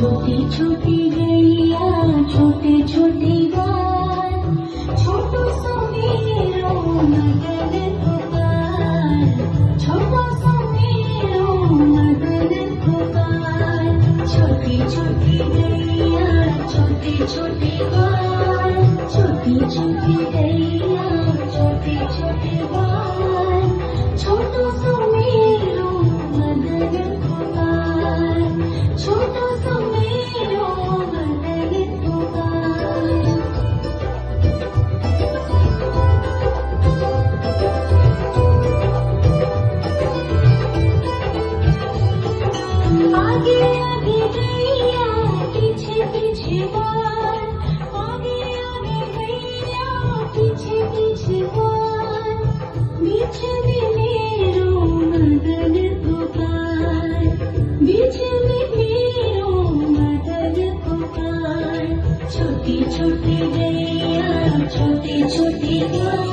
छोटी छोटी गैया छोटे छोटे बाल, छोटो सा मेरो मदन गोपाल, छोटो सा मेरो मदन गोपाल। छोटी छोटी गैया छोटे छोटे बाल, छोटी छोटी गैया छोटे छोटे बाल, छोटो सा मेरो मदन गोपाल, छोटो सा मेरो मदन गोपाल। आगे आगे गैया पीछे पीछे बाल, आगे आगे गैया पीछे पीछे बाल, बीच में मेरो मदन गोपाल, बीच में मेरो मदन गोपाल। छोटी छोटी गैया छोटे छोटे बाल,